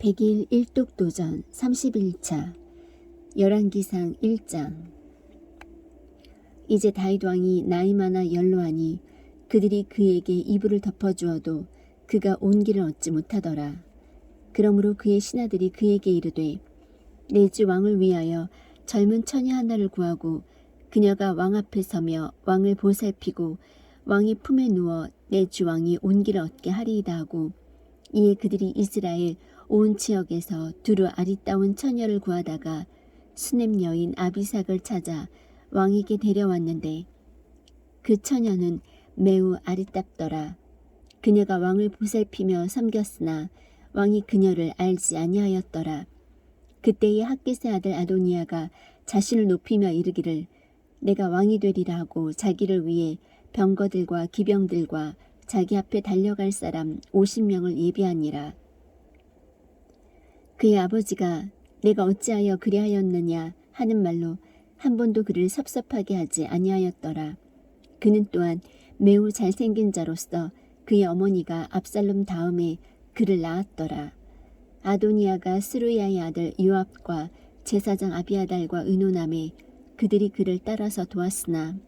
100일 일독도전 31차 열왕기상 1장. 이제 다윗 왕이 나이 많아 연로하니 그들이 그에게 이불을 덮어주어도 그가 온 길을 얻지 못하더라. 그러므로 그의 신하들이 그에게 이르되 내 주 왕을 위하여 젊은 처녀 하나를 구하고 그녀가 왕 앞에 서며 왕을 보살피고 왕의 품에 누워 내 주 왕이 온 길을 얻게 하리이다 하고, 이에 그들이 이스라엘 온 지역에서 두루 아리따운 처녀를 구하다가 수넴 여인 아비삭을 찾아 왕에게 데려왔는데 그 처녀는 매우 아리따더라. 그녀가 왕을 보살피며 섬겼으나 왕이 그녀를 알지 아니하였더라. 그때의 학깃의 아들 아도니아가 자신을 높이며 이르기를 내가 왕이 되리라 하고 자기를 위해 병거들과 기병들과 자기 앞에 달려갈 사람 50명을 예비하니라. 그의 아버지가 내가 어찌하여 그리하였느냐 하는 말로 한 번도 그를 섭섭하게 하지 아니하였더라. 그는 또한 매우 잘생긴 자로서 그의 어머니가 압살롬 다음에 그를 낳았더라. 아도니아가 스루야의 아들 요압과 제사장 아비아달과 의논하매 그들이 그를 따라서 도왔으나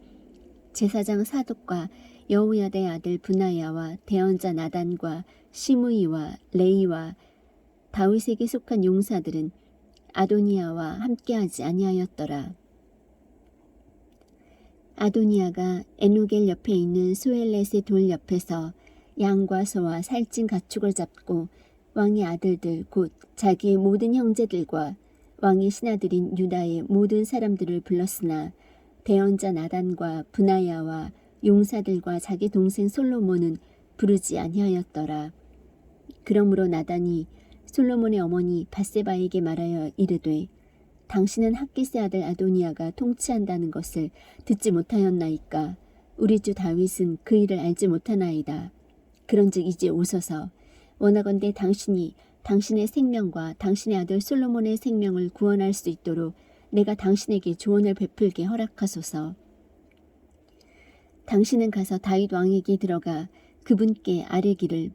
제사장 사독과 여호야다의 아들 브나야와 대언자 나단과 시므이와 레이와 다윗에게 속한 용사들은 아도니아와 함께하지 아니하였더라. 아도니아가 에노겔 옆에 있는 소엘렛의 돌 옆에서 양과 소와 살찐 가축을 잡고 왕의 아들들 곧 자기의 모든 형제들과 왕의 신하들인 유다의 모든 사람들을 불렀으나 대언자 나단과 브나야와 용사들과 자기 동생 솔로몬은 부르지 아니하였더라. 그러므로 나단이 솔로몬의 어머니 밧세바에게 말하여 이르되 당신은 학깃의 아들 아도니아가 통치한다는 것을 듣지 못하였나이까? 우리 주 다윗은 그 일을 알지 못하나이다. 그런즉 이제 오소서. 원하건대 당신이 당신의 생명과 당신의 아들 솔로몬의 생명을 구원할 수 있도록 내가 당신에게 조언을 베풀게 허락하소서. 당신은 가서 다윗 왕에게 들어가 그분께 아뢰기를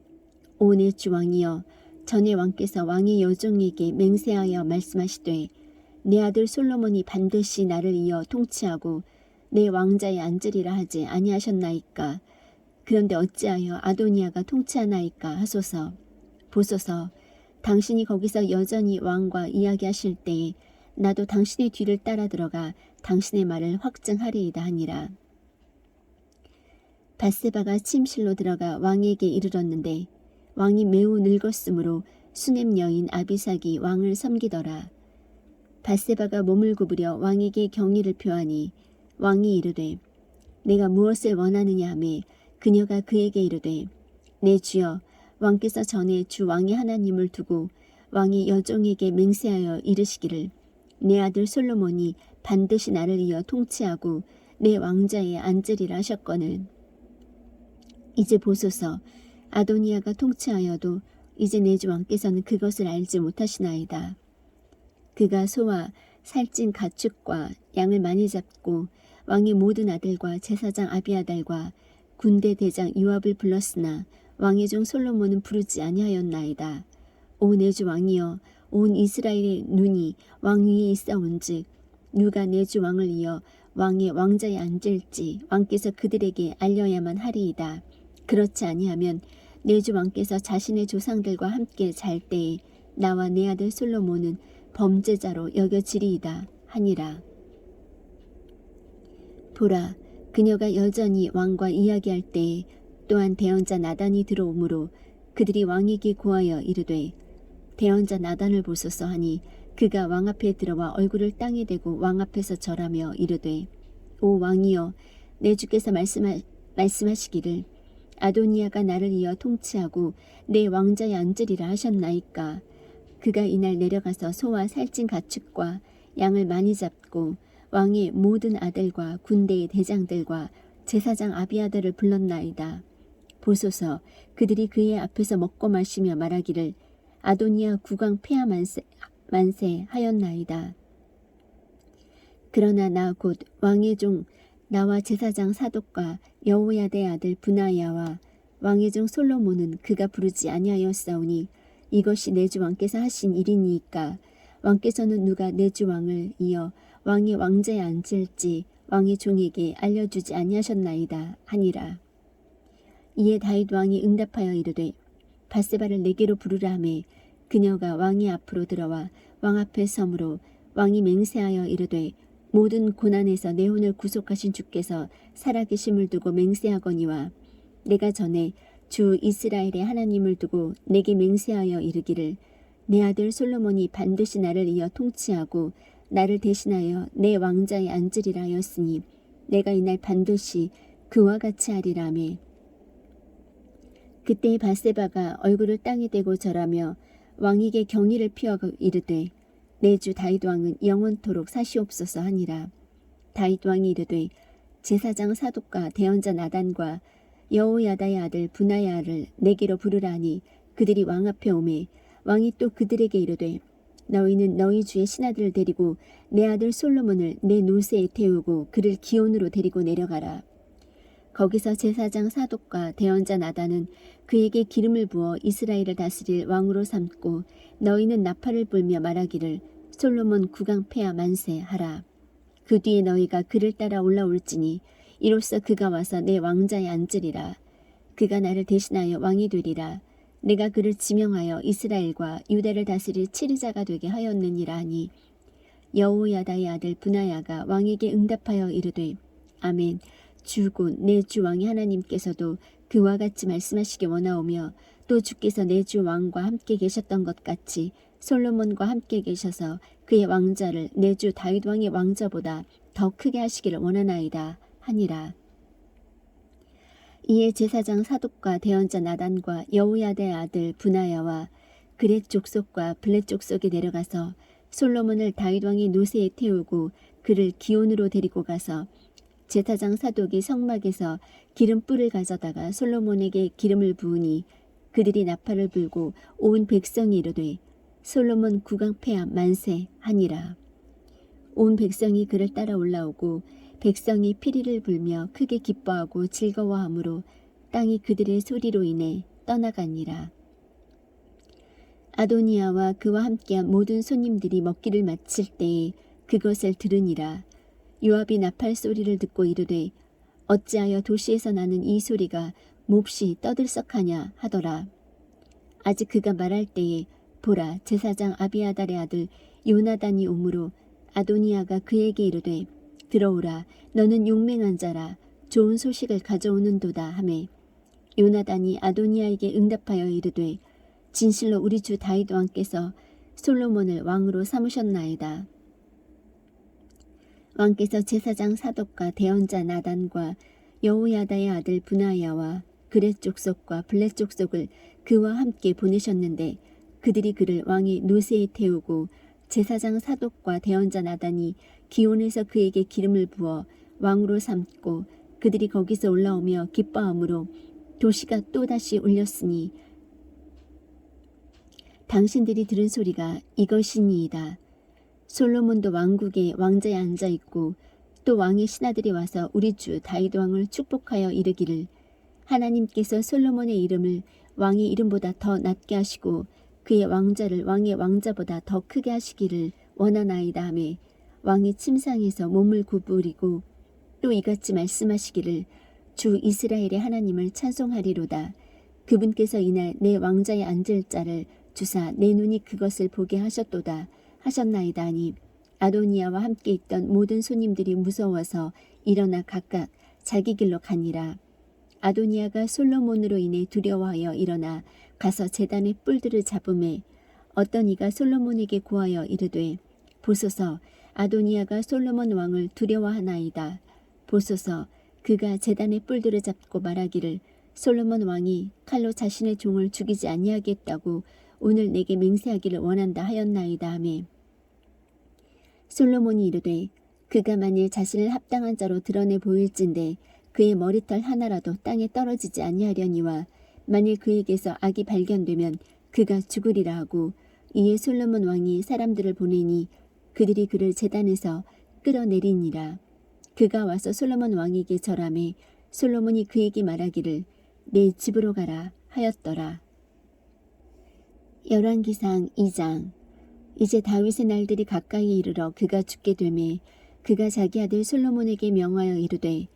오 내 주 왕이여, 전에 왕께서 왕의 여종에게 맹세하여 말씀하시되 내 아들 솔로몬이 반드시 나를 이어 통치하고 내 왕자에 앉으리라 하지 아니하셨나이까? 그런데 어찌하여 아도니아가 통치하나이까 하소서. 보소서, 당신이 거기서 여전히 왕과 이야기하실 때에 나도 당신의 뒤를 따라 들어가 당신의 말을 확증하리이다 하니라. 밧세바가 침실로 들어가 왕에게 이르렀는데 왕이 매우 늙었으므로 수넴 여인 아비삭이 왕을 섬기더라. 밧세바가 몸을 구부려 왕에게 경의를 표하니 왕이 이르되 내가 무엇을 원하느냐 하매 그녀가 그에게 이르되 내 주여, 왕께서 전에 주 왕의 하나님을 두고 왕이 여종에게 맹세하여 이르시기를 내 아들 솔로몬이 반드시 나를 이어 통치하고 내 왕자에 앉으리라 하셨거늘. 이제 보소서, 아도니아가 통치하여도 이제 내 주 왕께서는 그것을 알지 못하시나이다. 그가 소와 살찐 가축과 양을 많이 잡고 왕의 모든 아들과 제사장 아비아달과 군대 대장 요압을 불렀으나 왕의 종 솔로몬은 부르지 아니하였나이다. 오 내 주 왕이여, 온 이스라엘의 눈이 왕 위에 있사온즉 누가 내 주 왕을 이어 왕의 왕자에 앉을지 왕께서 그들에게 알려야만 하리이다. 그렇지 아니하면 내 주 왕께서 자신의 조상들과 함께 잘 때에 나와 내 아들 솔로몬은 범죄자로 여겨지리이다 하니라. 보라, 그녀가 여전히 왕과 이야기할 때에 또한 대언자 나단이 들어오므로 그들이 왕에게 고하여 이르되 대언자 나단을 보소서 하니 그가 왕 앞에 들어와 얼굴을 땅에 대고 왕 앞에서 절하며 이르되 오 왕이여, 내 주께서 말씀하시기를 아도니아가 나를 이어 통치하고 내 왕자에 앉으리라 하셨나이까? 그가 이날 내려가서 소와 살찐 가축과 양을 많이 잡고 왕의 모든 아들과 군대의 대장들과 제사장 아비아들을 불렀나이다. 보소서, 그들이 그의 앞에서 먹고 마시며 말하기를 아도니아 국왕 폐하 만세 하였나이다. 그러나 나 곧 왕의 종 나와 제사장 사독과 여호야다의 아들 브나야와 왕의 종 솔로몬은 그가 부르지 아니하였사오니 이것이 내 주 왕께서 하신 일이니이까 왕께서는 누가 내 주 왕을 이어 왕의 왕좌에 앉을지 왕의 종에게 알려주지 아니하셨나이다 하니라. 이에 다윗 왕이 응답하여 이르되 밧세바를 내게로 부르라 하매 그녀가 왕의 앞으로 들어와 왕 앞에 서므로 왕이 맹세하여 이르되 모든 고난에서 내 혼을 구속하신 주께서 살아계심을 두고 맹세하거니와 내가 전에 주 이스라엘의 하나님을 두고 내게 맹세하여 이르기를 내 아들 솔로몬이 반드시 나를 이어 통치하고 나를 대신하여 내 왕좌에 앉으리라 하였으니 내가 이날 반드시 그와 같이 하리라며. 그때 밧세바가 얼굴을 땅에 대고 절하며 왕에게 경의를 피하고 이르되 내 주 다윗 왕은 영원토록 사시옵소서 하니라. 다윗 왕이 이르되 제사장 사독과 대언자 나단과 여호야다의 아들 분하야를 내게로 부르라 하니 그들이 왕 앞에 오매 왕이 또 그들에게 이르되 너희는 너희 주의 신하들을 데리고 내 아들 솔로몬을 내 노새에 태우고 그를 기온으로 데리고 내려가라. 거기서 제사장 사독과 대언자 나단은 그에게 기름을 부어 이스라엘을 다스릴 왕으로 삼고 너희는 나팔을 불며 말하기를 솔로몬 국왕폐하 만세 하라. 그 뒤에 너희가 그를 따라 올라올지니 이로써 그가 와서 내 왕좌에 앉으리라. 그가 나를 대신하여 왕이 되리라. 내가 그를 지명하여 이스라엘과 유다를 다스릴 치리자가 되게 하였느니라 하니 여호야다의 아들 분하야가 왕에게 응답하여 이르되 아멘. 주 곧 내 주 왕의 하나님께서도 그와 같이 말씀하시기 원하오며 또 주께서 내 주 왕과 함께 계셨던 것 같이 솔로몬과 함께 계셔서 그의 왕좌를 내 주 다윗 왕의 왕좌보다 더 크게 하시기를 원하나이다 하니라. 이에 제사장 사독과 대언자 나단과 여호야다의 아들 분하야와 그렛 족속과 블렛 족속에 내려가서 솔로몬을 다윗 왕의 노새에 태우고 그를 기온으로 데리고 가서 제사장 사독이 성막에서 기름불을 가져다가 솔로몬에게 기름을 부으니 그들이 나팔을 불고 온 백성이 이르되 솔로몬 국왕폐하 만세 하니라. 온 백성이 그를 따라 올라오고 백성이 피리를 불며 크게 기뻐하고 즐거워하므로 땅이 그들의 소리로 인해 떠나가니라. 아도니아와 그와 함께한 모든 손님들이 먹기를 마칠 때에 그것을 들으니라. 요압이 나팔 소리를 듣고 이르되 어찌하여 도시에서 나는 이 소리가 몹시 떠들썩하냐 하더라. 아직 그가 말할 때에 보라 제사장 아비아달의 아들 요나단이 오므로 아도니아가 그에게 이르되 들어오라 너는 용맹한 자라 좋은 소식을 가져오는도다 하매 요나단이 아도니아에게 응답하여 이르되 진실로 우리 주 다윗 왕께서 솔로몬을 왕으로 삼으셨나이다. 왕께서 제사장 사독과 대언자 나단과 여호야다의 아들 분하야와 그렛 족속과 블렛 족속을 그와 함께 보내셨는데 그들이 그를 왕의 노새에 태우고 제사장 사독과 대언자 나단이 기온에서 그에게 기름을 부어 왕으로 삼고 그들이 거기서 올라오며 기뻐함으로 도시가 또다시 울렸으니 당신들이 들은 소리가 이것이니이다. 솔로몬도 왕국의 왕좌에 앉아있고 또 왕의 신하들이 와서 우리 주 다윗 왕을 축복하여 이르기를 하나님께서 솔로몬의 이름을 왕의 이름보다 더 낮게 하시고 그의 왕좌를 왕의 왕좌보다 더 크게 하시기를 원하나이다 하매 왕이 침상에서 몸을 구부리고 또 이같이 말씀하시기를 주 이스라엘의 하나님을 찬송하리로다. 그분께서 이날 내 왕좌에 앉을 자를 주사 내 눈이 그것을 보게 하셨도다 하셨나이다 하니 아도니아와 함께 있던 모든 손님들이 무서워서 일어나 각각 자기 길로 가니라. 아도니아가 솔로몬으로 인해 두려워하여 일어나 가서 제단의 뿔들을 잡음에 어떤 이가 솔로몬에게 고하여 이르되 보소서 아도니아가 솔로몬 왕을 두려워하나이다. 보소서 그가 제단의 뿔들을 잡고 말하기를 솔로몬 왕이 칼로 자신의 종을 죽이지 아니하겠다고 오늘 내게 맹세하기를 원한다 하였나이다 하매 솔로몬이 이르되 그가 만일 자신을 합당한 자로 드러내 보일진데 그의 머리털 하나라도 땅에 떨어지지 아니하려니와 만일 그에게서 악이 발견되면 그가 죽으리라 하고 이에 솔로몬 왕이 사람들을 보내니 그들이 그를 제단에서 끌어내리니라. 그가 와서 솔로몬 왕에게 절하매 솔로몬이 그에게 말하기를 내 집으로 가라 하였더라. 열왕기상 2장. 이제 다윗의 날들이 가까이 이르러 그가 죽게 되매 그가 자기 아들 솔로몬에게 명하여 이르되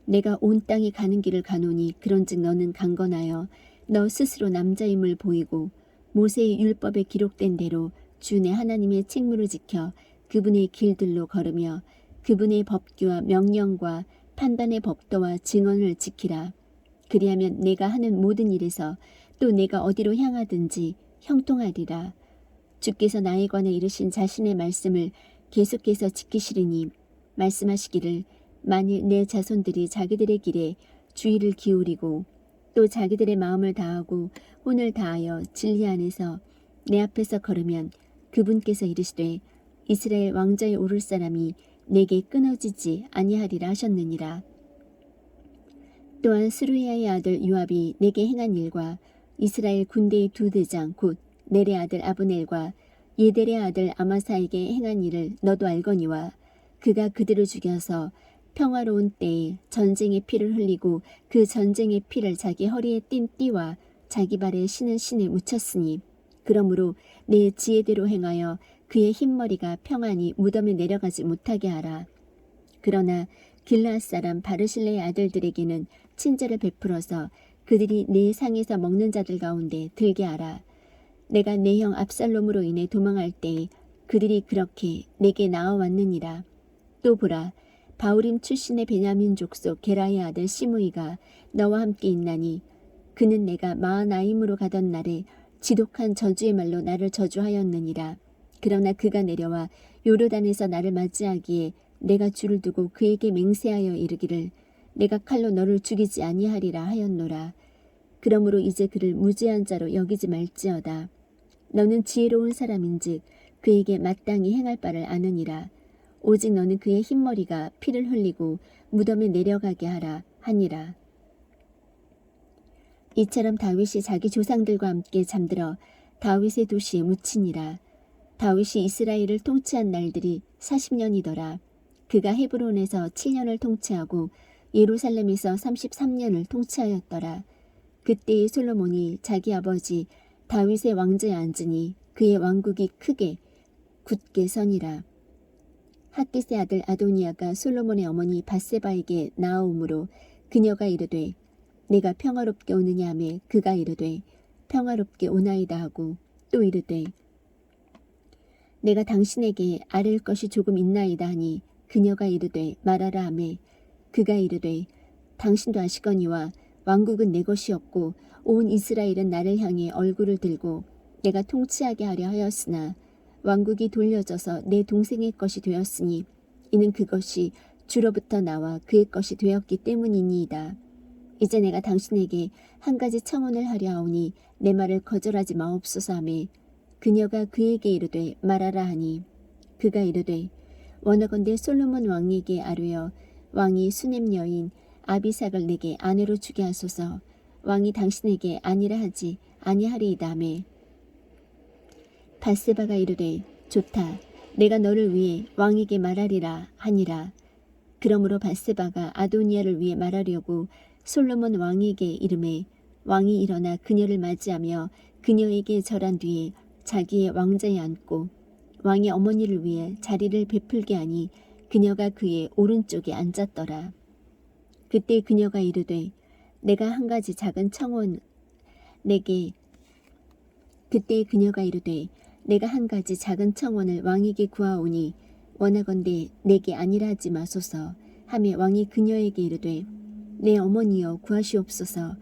내가 온 땅에 가는 길을 가노니 그런즉 너는 강건하여 너 스스로 남자임을 보이고 모세의 율법에 기록된 대로 주 내 하나님의 책무를 지켜 그분의 길들로 걸으며 그분의 법규와 명령과 판단의 법도와 증언을 지키라. 그리하면 내가 하는 모든 일에서 또 내가 어디로 향하든지 형통하리라. 주께서 나에 관해 이르신 자신의 말씀을 계속해서 지키시리니 말씀하시기를 만일 내 자손들이 자기들의 길에 주의를 기울이고 또 자기들의 마음을 다하고 혼을 다하여 진리 안에서 내 앞에서 걸으면 그분께서 이르시되 이스라엘 왕좌에 오를 사람이 내게 끊어지지 아니하리라 하셨느니라. 또한 스루야의 아들 요압이 내게 행한 일과 이스라엘 군대의 두 대장 곧 넬의 아들 아브넬과 예델의 아들 아마사에게 행한 일을 너도 알거니와 그가 그들을 죽여서 평화로운 때에 전쟁의 피를 흘리고 그 전쟁의 피를 자기 허리에 띤 띠와 자기 발에 신은 신에 묻혔으니 그러므로 내 지혜대로 행하여 그의 흰머리가 평안히 무덤에 내려가지 못하게 하라. 그러나 길르앗 사람 바르실레의 아들들에게는 친절을 베풀어서 그들이 내 상에서 먹는 자들 가운데 들게 하라. 내가 내 형 압살롬으로 인해 도망할 때에 그들이 그렇게 내게 나아왔느니라. 또 보라, 바울임 출신의 베냐민 족속 게라의 아들 시므이가 너와 함께 있나니 그는 내가 마하나임으로 가던 날에 지독한 저주의 말로 나를 저주하였느니라. 그러나 그가 내려와 요르단에서 나를 맞이하기에 내가 줄을 두고 그에게 맹세하여 이르기를 내가 칼로 너를 죽이지 아니하리라 하였노라. 그러므로 이제 그를 무죄한 자로 여기지 말지어다. 너는 지혜로운 사람인즉 그에게 마땅히 행할 바를 아느니라. 오직 너는 그의 흰머리가 피를 흘리고 무덤에 내려가게 하라 하니라. 이처럼 다윗이 자기 조상들과 함께 잠들어 다윗의 도시에 묻히니라. 다윗이 이스라엘을 통치한 날들이 40년이더라. 그가 헤브론에서 7년을 통치하고 예루살렘에서 33년을 통치하였더라. 그때의 솔로몬이 자기 아버지 다윗의 왕좌에 앉으니 그의 왕국이 크게 굳게 서니라. 핫깃의 아들 아도니아가 솔로몬의 어머니 밧세바에게 나아오므로 그녀가 이르되 내가 평화롭게 오느냐 하매 그가 이르되 평화롭게 오나이다 하고 또 이르되 내가 당신에게 아뢰을 것이 조금 있나이다 하니 그녀가 이르되 말하라 하매 그가 이르되 당신도 아시거니와 왕국은 내 것이었고 온 이스라엘은 나를 향해 얼굴을 들고 내가 통치하게 하려 하였으나 왕국이 돌려져서 내 동생의 것이 되었으니 이는 그것이 주로부터 나와 그의 것이 되었기 때문이니이다. 이제 내가 당신에게 한 가지 청혼을 하려 하오니 내 말을 거절하지 마옵소서 하매 그녀가 그에게 이르되 말하라 하니 그가 이르되 원하건대 솔로몬 왕에게 아뢰어 왕이 수넴 여인 아비삭을 내게 아내로 주게 하소서. 왕이 당신에게 아니라 하지 아니하리이다 하매 밧세바가 이르되 좋다. 내가 너를 위해 왕에게 말하리라 하니라. 그러므로 밧세바가 아도니아를 위해 말하려고 솔로몬 왕에게 이르매 왕이 일어나 그녀를 맞이하며 그녀에게 절한 뒤에 자기의 왕좌에 앉고 왕의 어머니를 위해 자리를 베풀게 하니 그녀가 그의 오른쪽에 앉았더라. 그때 그녀가 이르되 내가 한 가지 작은 청혼 내게 그때 그녀가 이르되 내가 한 가지 작은 청혼을 왕에게 구하오니 원하건대 내게 아니라 하지 마소서 하며 왕이 그녀에게 이르되 내 어머니여 구하시옵소서.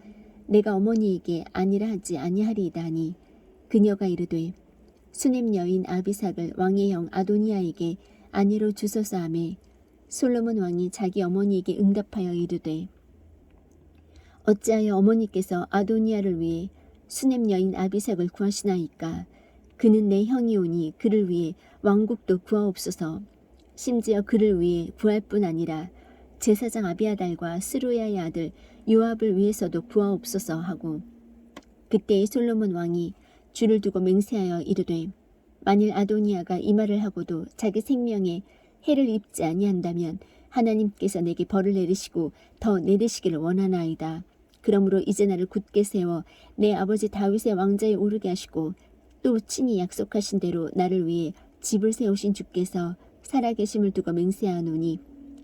내가 어머니에게 아니라 하지 아니하리이다 하니 그녀가 이르되 수넴 여인 아비삭을 왕의 형 아도니아에게 아내로 주소서 하매 솔로몬 왕이 자기 어머니에게 응답하여 이르되 어찌하여 어머니께서 아도니아를 위해 수넴 여인 아비삭을 구하시나이까. 그는 내 형이오니 그를 위해 왕국도 구하옵소서. 심지어 그를 위해 구할 뿐 아니라 제사장 아비아달과 스루야의 아들 요압을 위해서도 구하옵소서 하고 그때 솔로몬 왕이 주를 두고 맹세하여 이르되 만일 아도니아가 이 말을 하고도 자기 생명에 해를 입지 아니한다면 하나님께서 내게 벌을 내리시고 더 내리시기를 원하나이다. 그러므로 이제 나를 굳게 세워 내 아버지 다윗의 왕좌에 오르게 하시고 또 친히 약속하신 대로 나를 위해 집을 세우신 주께서 살아계심을 두고 맹세하노니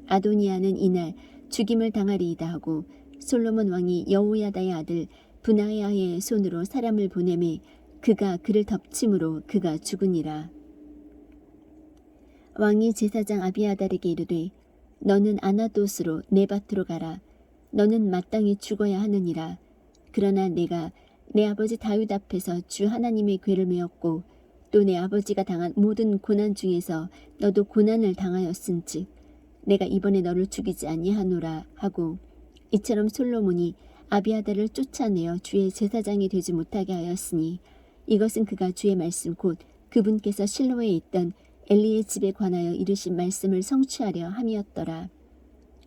아도니아는 이날 죽임을 당하리이다 하고 솔로몬 왕이 여호야다의 아들 브나야의 손으로 사람을 보내매 그가 그를 덮침으로 그가 죽으니라. 왕이 제사장 아비아달에게 이르되 너는 아나돗으로 내 밭으로 가라. 너는 마땅히 죽어야 하느니라. 그러나 내가 내 아버지 다윗 앞에서 주 하나님의 궤를 메었고 또 내 아버지가 당한 모든 고난 중에서 너도 고난을 당하였은즉 내가 이번에 너를 죽이지 아니하노라 하고 이처럼 솔로몬이 아비아달을 쫓아내어 주의 제사장이 되지 못하게 하였으니 이것은 그가 주의 말씀 곧 그분께서 실로에 있던 엘리의 집에 관하여 이르신 말씀을 성취하려 함이었더라.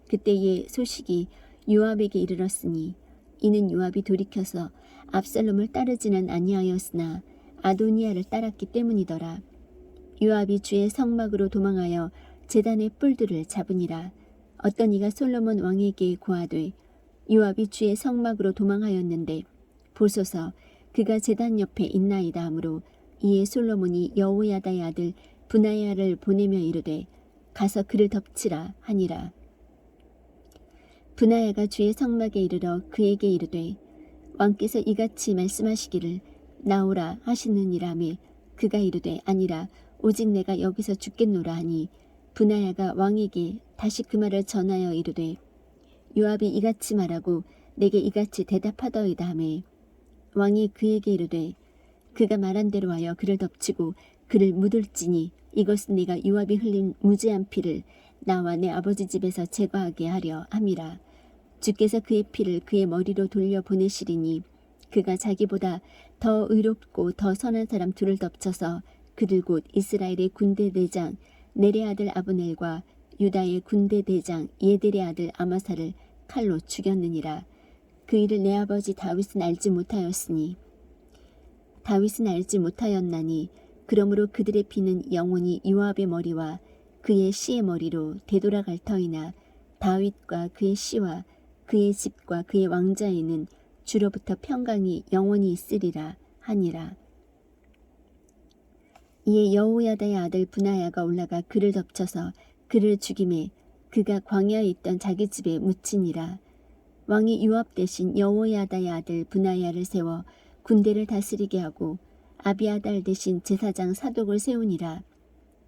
그때의 소식이 요압에게 이르렀으니 이는 요압이 돌이켜서 압살롬을 따르지는 아니하였으나 아도니아를 따랐기 때문이더라. 요압이 주의 성막으로 도망하여 제단의 뿔들을 잡으니라. 어떤 이가 솔로몬 왕에게 고하되 요압이 주의 성막으로 도망하였는데 보소서 그가 제단 옆에 있나이다 하므로 이에 솔로몬이 여호야다의 아들 브나야를 보내며 이르되 가서 그를 덮치라 하니라. 브나야가 주의 성막에 이르러 그에게 이르되 왕께서 이같이 말씀하시기를 나오라 하시느니라매 그가 이르되 아니라 오직 내가 여기서 죽겠노라 하니 브나야가 왕에게 다시 그 말을 전하여 이르되 요압이 이같이 말하고 내게 이같이 대답하더이다 하매 왕이 그에게 이르되 그가 말한 대로 하여 그를 덮치고 그를 묻을지니 이것은 네가 요압이 흘린 무죄한 피를 나와 내 아버지 집에서 제거하게 하려 함이라. 주께서 그의 피를 그의 머리로 돌려 보내시리니 그가 자기보다 더 의롭고 더 선한 사람 둘을 덮쳐서 그들 곧 이스라엘의 군대 대장 넬의 아들 아브넬과 유다의 군대 대장 예델의 아들 아마사를 칼로 죽였느니라. 그 일을 내 아버지 다윗은 알지 못하였으니 다윗은 알지 못하였나니 그러므로 그들의 피는 영원히 요압의 머리와 그의 씨의 머리로 되돌아갈 터이나 다윗과 그의 씨와 그의 집과 그의 왕자에는 주로부터 평강이 영원히 있으리라 하니라. 이에 여호야다의 아들 브나야가 올라가 그를 덮쳐서 그를 죽임에 그가 광야에 있던 자기 집에 묻히니라. 왕이 요압 대신 여호야다의 아들 브나야를 세워 군대를 다스리게 하고 아비아달 대신 제사장 사독을 세우니라.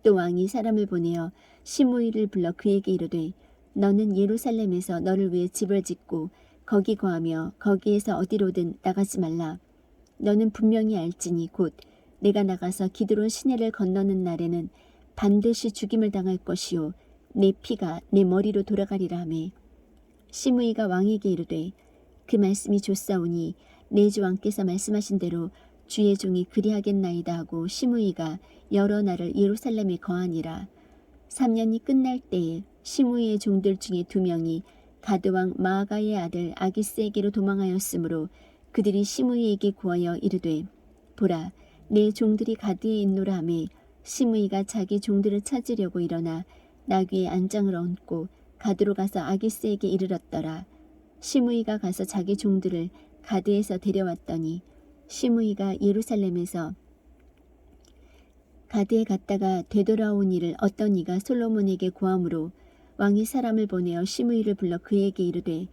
또 왕이 사람을 보내어 시므이를 불러 그에게 이르되 너는 예루살렘에서 너를 위해 집을 짓고 거기 거하며 거기에서 어디로든 나가지 말라. 너는 분명히 알지니 곧 내가 나가서 기드론 시내를 건너는 날에는 반드시 죽임을 당할 것이요 내 피가 내 머리로 돌아가리라 하매 시므이가 왕에게 이르되 그 말씀이 좋사오니 내 주 왕께서 말씀하신 대로 주의 종이 그리하겠나이다 하고 시므이가 여러 날을 예루살렘에 거하니라. 3년이 끝날 때에 시므이의 종들 중에 2명이 가드왕 마아가의 아들 아기스에게로 도망하였으므로 그들이 시므이에게 구하여 이르되 보라 내 종들이 가드에 있노라 하매 시므이가 자기 종들을 찾으려고 일어나 나귀에 안장을 얹고 가드로 가서 아기스에게 이르렀더라. 시므이가 가서 자기 종들을 가드에서 데려왔더니 시므이가 예루살렘에서 가드에 갔다가 되돌아온 일을 어떤 이가 솔로몬에게 고함으로 왕이 사람을 보내어 시므이를 불러 그에게 이르되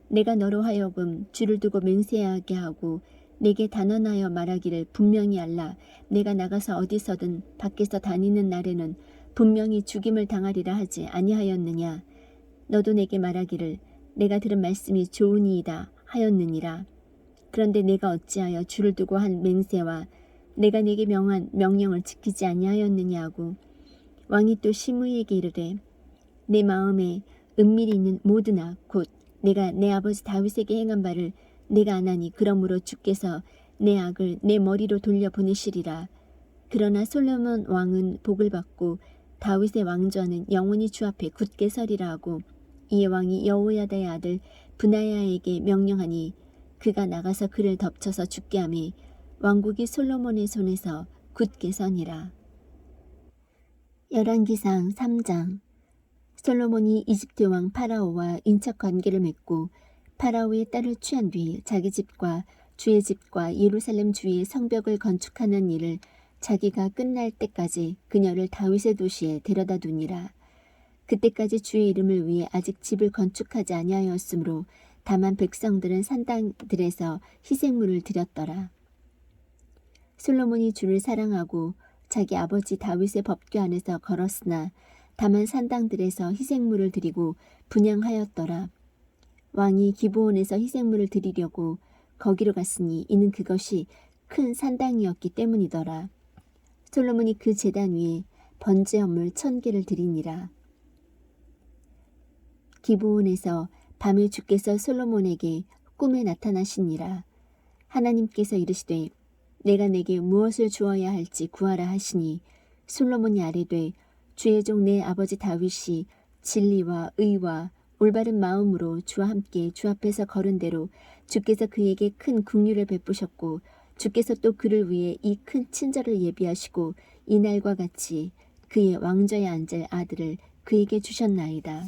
내가 너로 하여금 주를 두고 맹세하게 하고 내게 단언하여 말하기를 분명히 알라. 내가 나가서 어디서든 밖에서 다니는 날에는 분명히 죽임을 당하리라 하지 아니하였느냐. 너도 내게 말하기를 내가 들은 말씀이 좋으니이다 하였느니라. 그런데 내가 어찌하여 주를 두고 한 맹세와 내가 네게 명한 명령을 지키지 아니하였느냐 하고 왕이 또 시므이에게 이르되 내 마음에 은밀히 있는 모든 악 곧 내가 내 아버지 다윗에게 행한 바를 내가 아나니 그러므로 주께서 내 악을 내 머리로 돌려 보내시리라. 그러나 솔로몬 왕은 복을 받고 다윗의 왕좌는 영원히 주 앞에 굳게 서리라 하고 이에 왕이 여호야다의 아들 브나야에게 명령하니 그가 나가서 그를 덮쳐서 죽게 하매 왕국이 솔로몬의 손에서 굳게 서니라. 열왕기상 3장. 솔로몬이 이집트 왕 파라오와 인척 관계를 맺고 파라오의 딸을 취한 뒤 자기 집과 주의 집과 예루살렘 주위의 성벽을 건축하는 일을 자기가 끝날 때까지 그녀를 다윗의 도시에 데려다 두니라. 그때까지 주의 이름을 위해 아직 집을 건축하지 아니하였으므로 다만 백성들은 산당들에서 희생물을 드렸더라. 솔로몬이 주를 사랑하고 자기 아버지 다윗의 법궤 안에서 걸었으나 다만 산당들에서 희생물을 드리고 분향하였더라. 왕이 기브온에서 희생물을 드리려고 거기로 갔으니 이는 그것이 큰 산당이었기 때문이더라. 솔로몬이 그 제단 위에 번제헌물 1000개를 드리니라. 기브온에서 밤에 주께서 솔로몬에게 꿈에 나타나시니라. 하나님께서 이르시되 내가 내게 무엇을 주어야 할지 구하라 하시니 솔로몬이 아뢰되 주의 종 내 아버지 다윗이 진리와 의와 올바른 마음으로 주와 함께 주 앞에서 걸은 대로 주께서 그에게 큰 긍휼을 베푸셨고 주께서 또 그를 위해 이 큰 친절을 예비하시고 이날과 같이 그의 왕좌에 앉을 아들을 그에게 주셨나이다.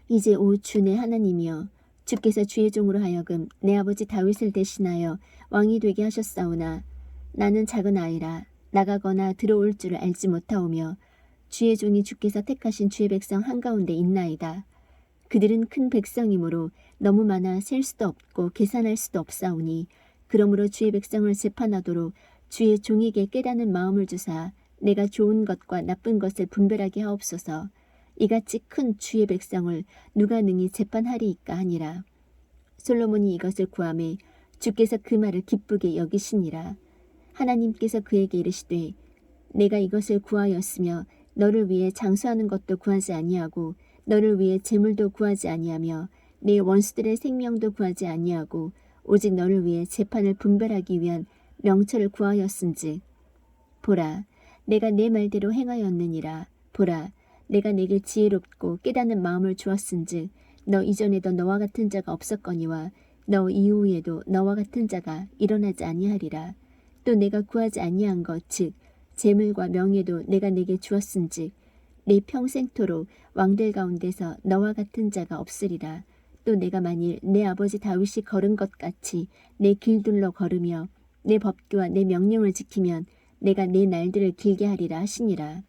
이제 오 주 내 하나님이여 주께서 주의 종으로 하여금 내 아버지 다윗을 대신하여 왕이 되게 하셨사오나 나는 작은 아이라 나가거나 들어올 줄을 알지 못하오며 주의 종이 주께서 택하신 주의 백성 한가운데 있나이다. 그들은 큰 백성이므로 너무 많아 셀 수도 없고 계산할 수도 없사오니 그러므로 주의 백성을 재판하도록 주의 종에게 깨닫는 마음을 주사 내가 좋은 것과 나쁜 것을 분별하게 하옵소서. 이같이 큰 주의 백성을 누가 능히 재판하리이까 하니라. 솔로몬이 이것을 구하매 주께서 그 말을 기쁘게 여기시니라. 하나님께서 그에게 이르시되 내가 이것을 구하였으며 너를 위해 장수하는 것도 구하지 아니하고 너를 위해 재물도 구하지 아니하며 내 원수들의 생명도 구하지 아니하고 오직 너를 위해 재판을 분별하기 위한 명철을 구하였은즉 보라 내가 내 말대로 행하였느니라. 보라 내가 내게 지혜롭고 깨닫는 마음을 주었은즉 너 이전에도 너와 같은 자가 없었거니와 너 이후에도 너와 같은 자가 일어나지 아니하리라. 또 내가 구하지 아니한 것 즉 재물과 명예도 내가 내게 주었은즉 내 평생토록 왕들 가운데서 너와 같은 자가 없으리라. 또 내가 만일 내 아버지 다윗이 걸은 것 같이 내 길들로 걸으며 내 법규와 내 명령을 지키면 내가 내 날들을 길게 하리라 하시니라.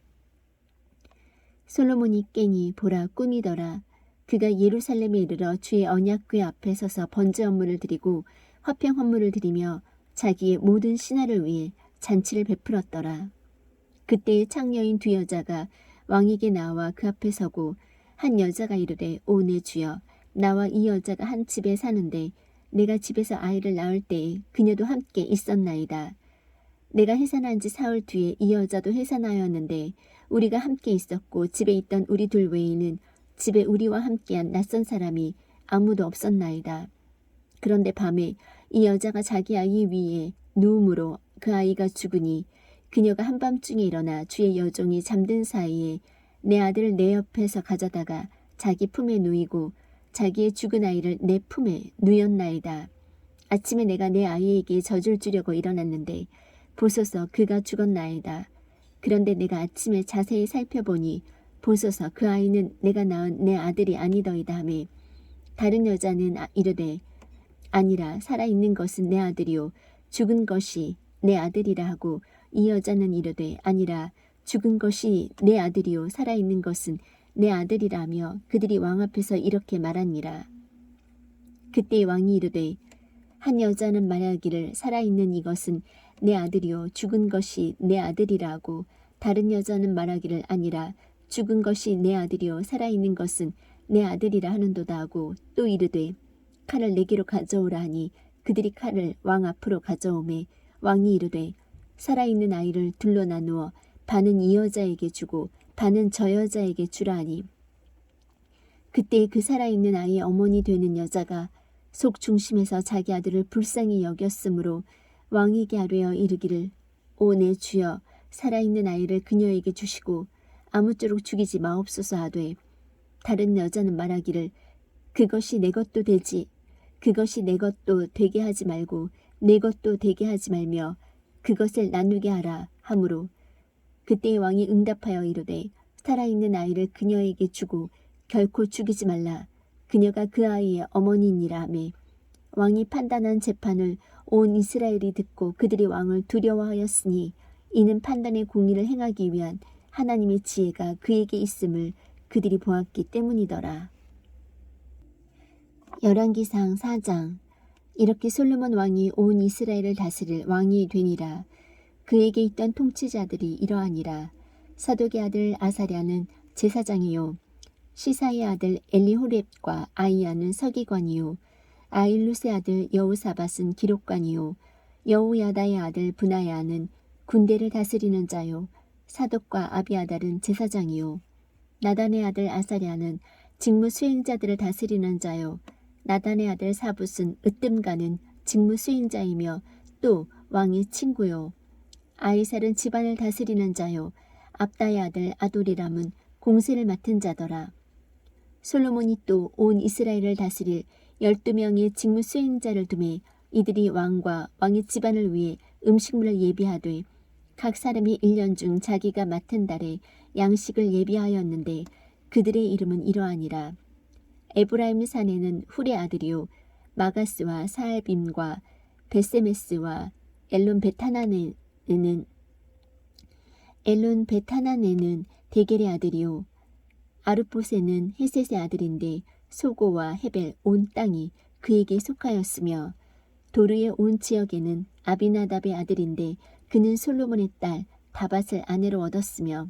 솔로몬이 깨니 보라 꿈이더라. 그가 예루살렘에 이르러 주의 언약궤 앞에 서서 번제 헌물을 드리고 화평 헌물을 드리며 자기의 모든 신하를 위해 잔치를 베풀었더라. 그때의 창녀인 두 여자가 왕에게 나와 그 앞에 서고 한 여자가 이르되 오 내 주여 나와 이 여자가 한 집에 사는데 내가 집에서 아이를 낳을 때에 그녀도 함께 있었나이다. 내가 해산한 지 사흘 뒤에 이 여자도 해산하였는데 우리가 함께 있었고 집에 있던 우리 둘 외에는 집에 우리와 함께한 낯선 사람이 아무도 없었나이다. 그런데 밤에 이 여자가 자기 아이 위에 누움으로 그 아이가 죽으니 그녀가 한밤중에 일어나 주의 여종이 잠든 사이에 내 아들을 내 옆에서 가져다가 자기 품에 누이고 자기의 죽은 아이를 내 품에 누였나이다. 아침에 내가 내 아이에게 젖을 주려고 일어났는데 보소서 그가 죽었나이다. 그런데 내가 아침에 자세히 살펴보니 보소서 그 아이는 내가 낳은 내 아들이 아니더이다 하매 다른 여자는 이르되 아니라 살아있는 것은 내 아들이요 죽은 것이 내 아들이라 하고 이 여자는 이르되 아니라 죽은 것이 내 아들이요 살아있는 것은 내 아들이라 하며 그들이 왕 앞에서 이렇게 말하니라. 그때 왕이 이르되 한 여자는 말하기를 살아있는 이것은 내 아들이요 죽은 것이 내 아들이라 하고 다른 여자는 말하기를 아니라 죽은 것이 내 아들이요 살아있는 것은 내 아들이라 하는도다 하고 또 이르되 칼을 내게로 가져오라 하니 그들이 칼을 왕 앞으로 가져오매 왕이 이르되 살아있는 아이를 둘로 나누어 반은 이 여자에게 주고 반은 저 여자에게 주라 하니 그때 그 살아있는 아이의 어머니 되는 여자가 속 중심에서 자기 아들을 불쌍히 여겼으므로 왕에게 아뢰어 이르기를 오 내 주여 살아있는 아이를 그녀에게 주시고 아무쪼록 죽이지 마옵소서 하되 다른 여자는 말하기를 그것이 내 것도 되지 그것이 내 것도 되게 하지 말고 내 것도 되게 하지 말며 그것을 나누게 하라 하므로 그때 왕이 응답하여 이르되 살아있는 아이를 그녀에게 주고 결코 죽이지 말라 그녀가 그 아이의 어머니니라 하매 왕이 판단한 재판을 온 이스라엘이 듣고 그들이 왕을 두려워하였으니 이는 판단의 공의를 행하기 위한 하나님의 지혜가 그에게 있음을 그들이 보았기 때문이더라. 열왕기상 4장. 이렇게 솔로몬 왕이 온 이스라엘을 다스릴 왕이 되니라. 그에게 있던 통치자들이 이러하니라. 사독의 아들 아사랴는 제사장이요, 시사의 아들 엘리호렙과 아이야는 서기관이요, 아일루스의 아들 여호사밧은 기록관이요, 여호야다의 아들 브나야는 군대를 다스리는 자요, 사독과 아비아달은 제사장이요, 나단의 아들 아사랴는 직무 수행자들을 다스리는 자요, 나단의 아들 사붓은 으뜸가는 직무 수행자이며 또 왕의 친구요, 아이살은 집안을 다스리는 자요, 압다의 아들 아도리람은 공세를 맡은 자더라. 솔로몬이 또 온 이스라엘을 다스릴 12명의 직무 수행자를 두매 이들이 왕과 왕의 집안을 위해 음식물을 예비하되 각 사람이 1년 중 자기가 맡은 달에 양식을 예비하였는데 그들의 이름은 이러하니라. 에브라임 산에는 훌의 아들이요, 마가스와 사알빔과 베세메스와 엘론 베타나네는 데겔의 아들이요, 아르포세는 헤셋의 아들인데 소고와 헤벨 온 땅이 그에게 속하였으며 도르의 온 지역에는 아비나답의 아들인데 그는 솔로몬의 딸 다밧을 아내로 얻었으며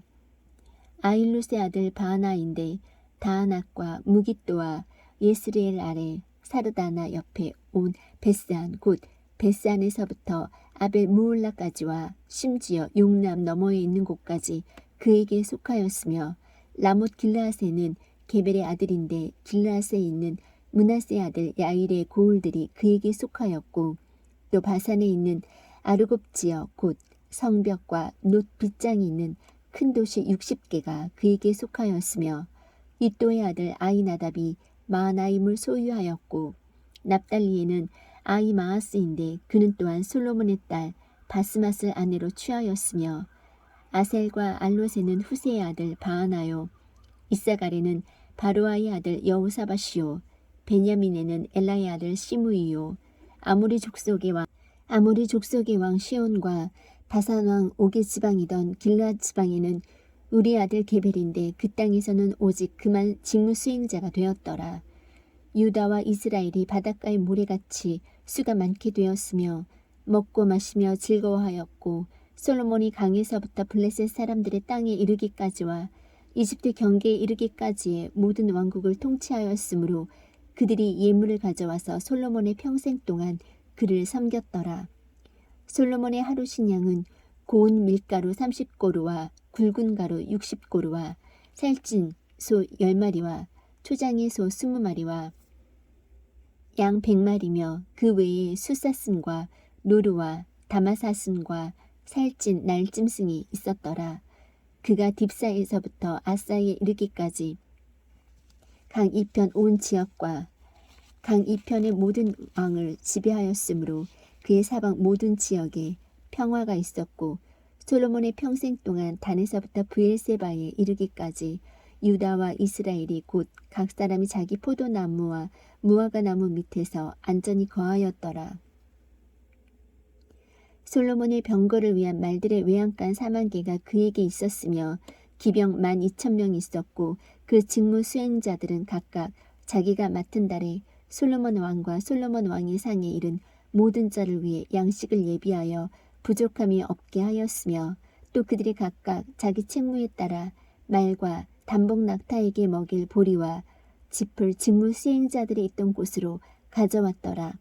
아일루스의 아들 바하나인데 다하낙과 무깃도와 예스리엘 아래 사르다나 옆에 온 베스안 곧 베스안에서부터 아벨 무올라까지와 심지어 용남 너머에 있는 곳까지 그에게 속하였으며 라못 길르앗에는 게벨의 아들인데 길르앗에 있는 므낫세의 아들 야일의 고을들이 그에게 속하였고 또 바산에 있는 아르곱 지역 곧 성벽과 놋 빗장이 있는 큰 도시 60개가 그에게 속하였으며 이또의 아들 아이나답이 마하나임을 소유하였고 납달리에는 아이마아스인데 그는 또한 솔로몬의 딸 바스맛을 아내로 취하였으며 아셀과 알롯에는 후세의 아들 바하나요, 이사갈에는 바로아의 아들 여호사밧이요, 베냐민에는 엘라의 아들 시므이요, 아모리 족속의 왕 시온과 바산 왕 옥의 지방이던 길르앗 지방에는 우리 아들 게벨인데 그 땅에서는 오직 그만 직무 수행자가 되었더라. 유다와 이스라엘이 바닷가의 모래같이 수가 많게 되었으며 먹고 마시며 즐거워하였고 솔로몬이 강에서부터 블레셋 사람들의 땅에 이르기까지와 이집트 경계에 이르기까지의 모든 왕국을 통치하였으므로 그들이 예물을 가져와서 솔로몬의 평생 동안 그를 섬겼더라. 솔로몬의 하루 식량은 고운 밀가루 30고루와 굵은 가루 60고루와 살찐 소 10마리와 초장의 소 20마리와 양 100마리며 그 외에 숫사슴과 노루와 다마사슴과 살찐 날짐승이 있었더라. 그가 딥사에서부터 아사에 이르기까지 강 이편 온 지역과 강 이편의 모든 왕을 지배하였으므로 그의 사방 모든 지역에 평화가 있었고 솔로몬의 평생 동안 단에서부터 브엘세바에 이르기까지 유다와 이스라엘이 곧 각 사람이 자기 포도나무와 무화과 나무 밑에서 안전히 거하였더라. 솔로몬의 병거를 위한 말들의 외양간 40,000개가 그에게 있었으며 기병 12,000명이 있었고 그 직무 수행자들은 각각 자기가 맡은 달에 솔로몬 왕과 솔로몬 왕의 상에 이른 모든 자를 위해 양식을 예비하여 부족함이 없게 하였으며 또 그들이 각각 자기 책무에 따라 말과 단복 낙타에게 먹일 보리와 짚을 직무 수행자들이 있던 곳으로 가져왔더라.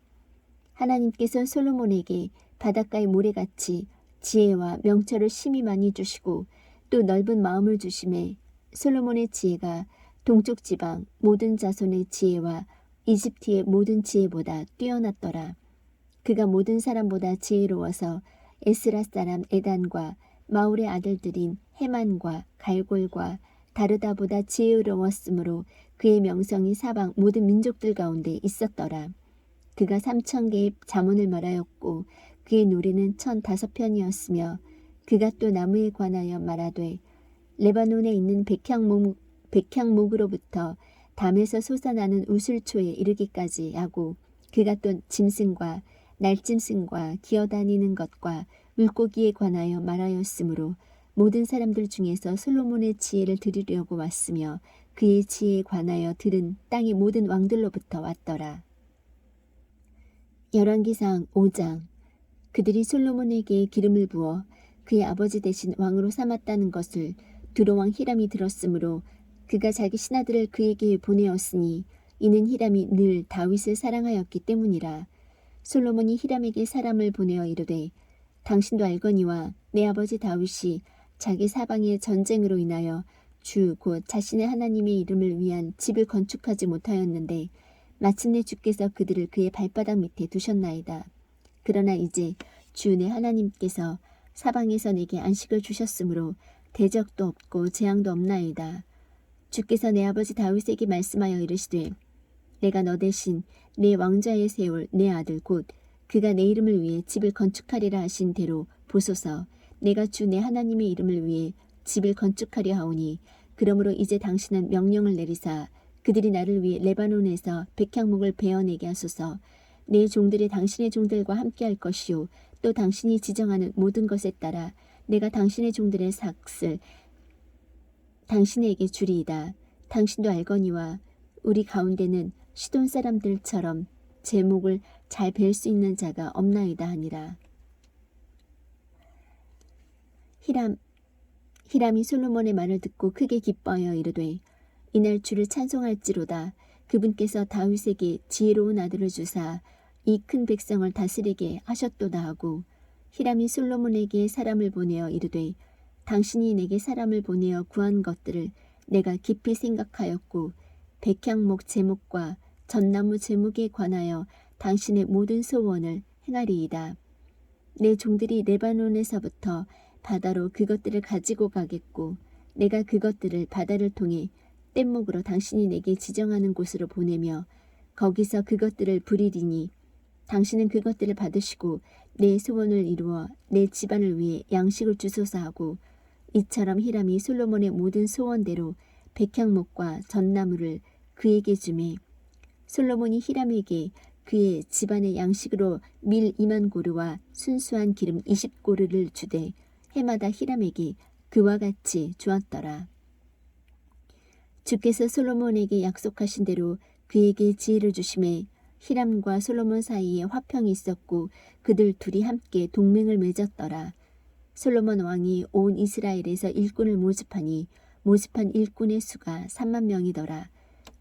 하나님께서 솔로몬에게 바닷가의 모래같이 지혜와 명철을 심히 많이 주시고 또 넓은 마음을 주심에 솔로몬의 지혜가 동쪽 지방 모든 자손의 지혜와 이집트의 모든 지혜보다 뛰어났더라. 그가 모든 사람보다 지혜로워서 에스라 사람 에단과 마울의 아들들인 헤만과 갈골과 다르다보다 지혜로웠으므로 그의 명성이 사방 모든 민족들 가운데 있었더라. 그가 3,000개의 자문을 말하였고 그의 노래는 1,005편이었으며 그가 또 나무에 관하여 말하되 레바논에 있는 백향목으로부터 담에서 솟아나는 우슬초에 이르기까지 하고 그가 또 짐승과 날짐승과 기어다니는 것과 물고기에 관하여 말하였으므로 모든 사람들 중에서 솔로몬의 지혜를 들으려고 왔으며 그의 지혜에 관하여 들은 땅의 모든 왕들로부터 왔더라. 열왕기상 5장. 그들이 솔로몬에게 기름을 부어 그의 아버지 대신 왕으로 삼았다는 것을 두로왕 히람이 들었으므로 그가 자기 신하들을 그에게 보내었으니 이는 히람이 늘 다윗을 사랑하였기 때문이라. 솔로몬이 히람에게 사람을 보내어 이르되 당신도 알거니와 내 아버지 다윗이 자기 사방의 전쟁으로 인하여 주 곧 자신의 하나님의 이름을 위한 집을 건축하지 못하였는데 마침내 주께서 그들을 그의 발바닥 밑에 두셨나이다. 그러나 이제 주 내 하나님께서 사방에서 내게 안식을 주셨으므로 대적도 없고 재앙도 없나이다. 주께서 내 아버지 다윗에게 말씀하여 이르시되 내가 너 대신 내 왕좌에 세울 내 아들 곧 그가 내 이름을 위해 집을 건축하리라 하신 대로 보소서. 내가 주 내 하나님의 이름을 위해 집을 건축하려 하오니 그러므로 이제 당신은 명령을 내리사 그들이 나를 위해 레바논에서 백향목을 베어내게 하소서. 내 종들이 당신의 종들과 함께할 것이요 또 당신이 지정하는 모든 것에 따라 내가 당신의 종들의 삭슬 당신에게 주리이다. 당신도 알거니와 우리 가운데는 시돈 사람들처럼 제목을 잘 벨 수 있는 자가 없나이다 하니라. 히람이 솔로몬의 말을 듣고 크게 기뻐하여 이르되 이날 주를 찬송할지로다. 그분께서 다윗에게 지혜로운 아들을 주사 이 큰 백성을 다스리게 하셨도다 하고 히람이 솔로몬에게 사람을 보내어 이르되 당신이 내게 사람을 보내어 구한 것들을 내가 깊이 생각하였고 백향목 제목과 전나무 제목에 관하여 당신의 모든 소원을 행하리이다. 내 종들이 레바논에서부터 바다로 그것들을 가지고 가겠고 내가 그것들을 바다를 통해 뗏목으로 당신이 내게 지정하는 곳으로 보내며 거기서 그것들을 부리리니 당신은 그것들을 받으시고 내 소원을 이루어 내 집안을 위해 양식을 주소서 하고 이처럼 히람이 솔로몬의 모든 소원대로 백향목과 전나무를 그에게 주매 솔로몬이 히람에게 그의 집안의 양식으로 밀 2만 고르와 순수한 기름 20고르를 주되 해마다 히람에게 그와 같이 주었더라. 주께서 솔로몬에게 약속하신 대로 그에게 지혜를 주심에 히람과 솔로몬 사이에 화평이 있었고 그들 둘이 함께 동맹을 맺었더라. 솔로몬 왕이 온 이스라엘에서 일꾼을 모집하니 모집한 일꾼의 수가 3만 명이더라.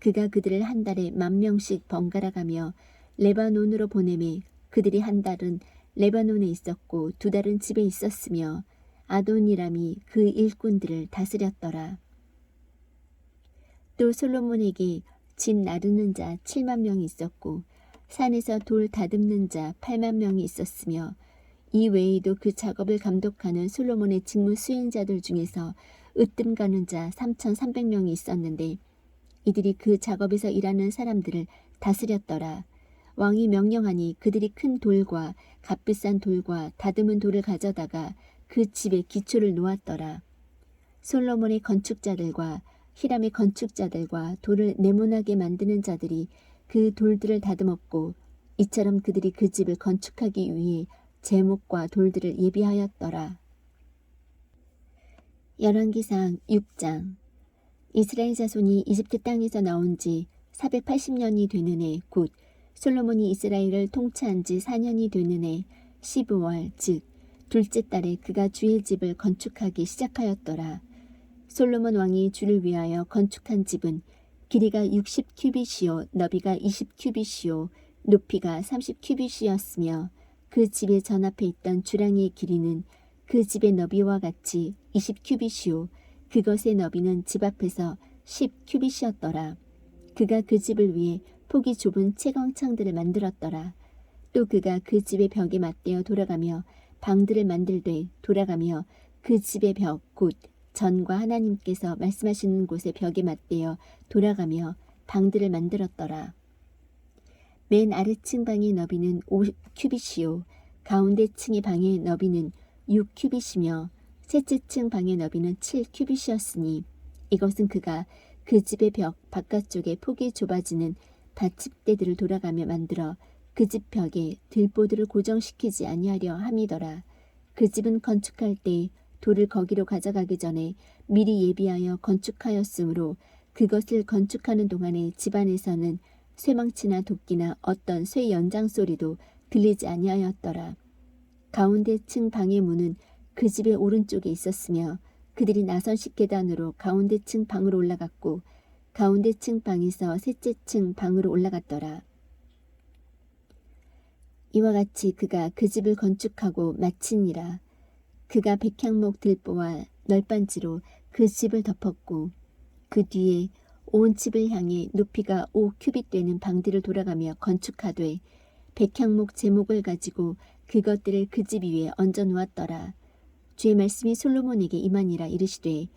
그가 그들을 한 달에 10,000명씩 번갈아 가며 레바논으로 보내매 그들이 한 달은 레바논에 있었고 2달은 집에 있었으며 아도니람이 그 일꾼들을 다스렸더라. 또 솔로몬에게 집 나르는 자 7만 명이 있었고 산에서 돌 다듬는 자 8만 명이 있었으며 이 외에도 그 작업을 감독하는 솔로몬의 직무 수행자들 중에서 으뜸 가는 자 3,300명이 있었는데 이들이 그 작업에서 일하는 사람들을 다스렸더라. 왕이 명령하니 그들이 큰 돌과 값비싼 돌과 다듬은 돌을 가져다가 그 집에 기초를 놓았더라. 솔로몬의 건축자들과 히람의 건축자들과 돌을 네모나게 만드는 자들이 그 돌들을 다듬었고 이처럼 그들이 그 집을 건축하기 위해 제목과 돌들을 예비하였더라. 열왕기상 6장. 이스라엘 자손이 이집트 땅에서 나온 지 480년이 되는 해 곧 솔로몬이 이스라엘을 통치한 지 4년이 되는 해 15월 즉 둘째 달에 그가 주의 집을 건축하기 시작하였더라. 솔로몬 왕이 주를 위하여 건축한 집은 길이가 60큐빗이요 너비가 20큐빗이요 높이가 30큐빗이었으며 그 집의 전 앞에 있던 주랑의 길이는 그 집의 너비와 같이 20큐빗이요 그것의 너비는 집 앞에서 10큐빗이었더라. 그가 그 집을 위해 폭이 좁은 채광창들을 만들었더라. 또 그가 그 집의 벽에 맞대어 돌아가며 방들을 만들되 돌아가며 그 집의 벽 곧 전과 하나님께서 말씀하시는 곳의 벽에 맞대어 돌아가며 방들을 만들었더라. 맨 아래층 방의 너비는 5큐빗이요 가운데 층의 방의 너비는 6큐빗이며 셋째 층 방의 너비는 7큐빗이었으니 이것은 그가 그 집의 벽 바깥쪽에 폭이 좁아지는 받침대들을 돌아가며 만들어 그 집 벽에 들보들을 고정시키지 아니하려 함이더라. 그 집은 건축할 때 돌을 거기로 가져가기 전에 미리 예비하여 건축하였으므로 그것을 건축하는 동안에 집안에서는 쇠망치나 도끼나 어떤 쇠 연장 소리도 들리지 아니하였더라. 가운데 층 방의 문은 그 집의 오른쪽에 있었으며 그들이 나선식 계단으로 가운데 층 방으로 올라갔고 가운데 층 방에서 셋째 층 방으로 올라갔더라. 이와 같이 그가 그 집을 건축하고 마치니라. 그가 백향목 들보와 널빤지로 그 집을 덮었고 그 뒤에 온 집을 향해 높이가 5규빗 되는 방들을 돌아가며 건축하되 백향목 제목을 가지고 그것들을 그 집 위에 얹어 놓았더라. 주의 말씀이 솔로몬에게 임하니라. 이르시되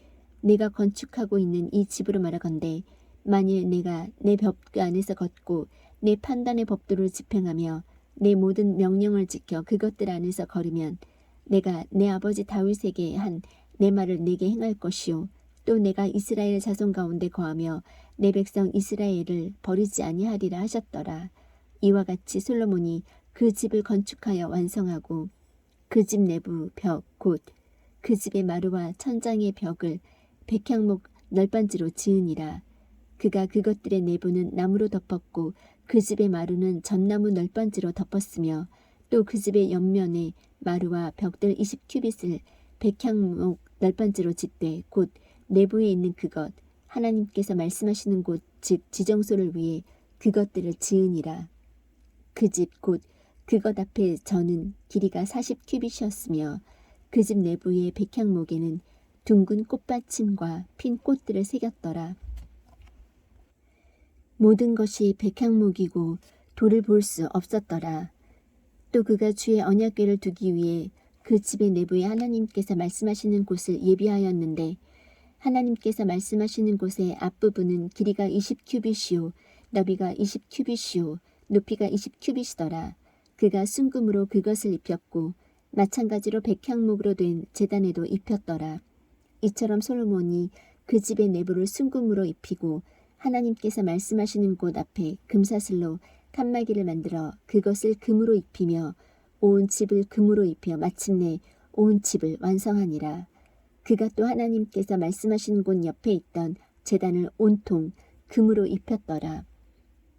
내가 건축하고 있는 이 집으로 말하건대 만일 내가 내 법 그 안에서 걷고 내 판단의 법도를 집행하며 내 모든 명령을 지켜 그것들 안에서 걸으면 내가 내 아버지 다윗에게 한 내 말을 내게 행할 것이요 또 내가 이스라엘 자손 가운데 거하며 내 백성 이스라엘을 버리지 아니하리라 하셨더라. 이와 같이 솔로몬이 그 집을 건축하여 완성하고 그 집 내부 벽 곧 그 집의 마루와 천장의 벽을 백향목 널빤지로 지으니라. 그가 그것들의 내부는 나무로 덮었고 그 집의 마루는 전나무 널빤지로 덮었으며 또 그 집의 옆면에 마루와 벽들 20규빗을 백향목 널빤지로 짓되 곧 내부에 있는 그것 하나님께서 말씀하시는 곳 즉 지정소를 위해 그것들을 지으니라. 그 집 곧 그것 앞에 저는 길이가 40규빗이었으며 그 집 내부의 백향목에는 둥근 꽃받침과 핀 꽃들을 새겼더라. 모든 것이 백향목이고 돌을 볼 수 없었더라. 또 그가 주의 언약궤를 두기 위해 그 집의 내부에 하나님께서 말씀하시는 곳을 예비하였는데 하나님께서 말씀하시는 곳의 앞부분은 길이가 20규빗이요 너비가 20규빗이요 높이가 20규빗이더라. 그가 순금으로 그것을 입혔고 마찬가지로 백향목으로 된 제단에도 입혔더라. 이처럼 솔로몬이 그 집의 내부를 순금으로 입히고 하나님께서 말씀하시는 곳 앞에 금사슬로 칸막이를 만들어 그것을 금으로 입히며 온 집을 금으로 입혀 마침내 온 집을 완성하니라. 그가 또 하나님께서 말씀하신 곳 옆에 있던 제단을 온통 금으로 입혔더라.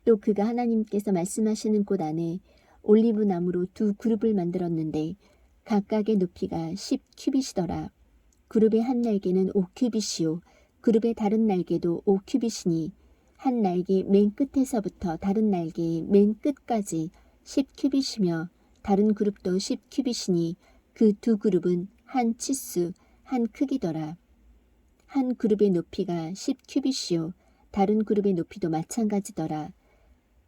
또 그가 하나님께서 말씀하시는 곳 안에 올리브 나무로 두 그룹을 만들었는데 각각의 높이가 10규빗이더라. 그룹의 한 날개는 5규빗이요 그룹의 다른 날개도 5규빗이니 한 날개 맨 끝에서부터 다른 날개의 맨 끝까지 10규빗이며 다른 그룹도 10규빗이니 그 두 그룹은 한 치수 한 크기더라. 한 그룹의 높이가 10규빗이요 다른 그룹의 높이도 마찬가지더라.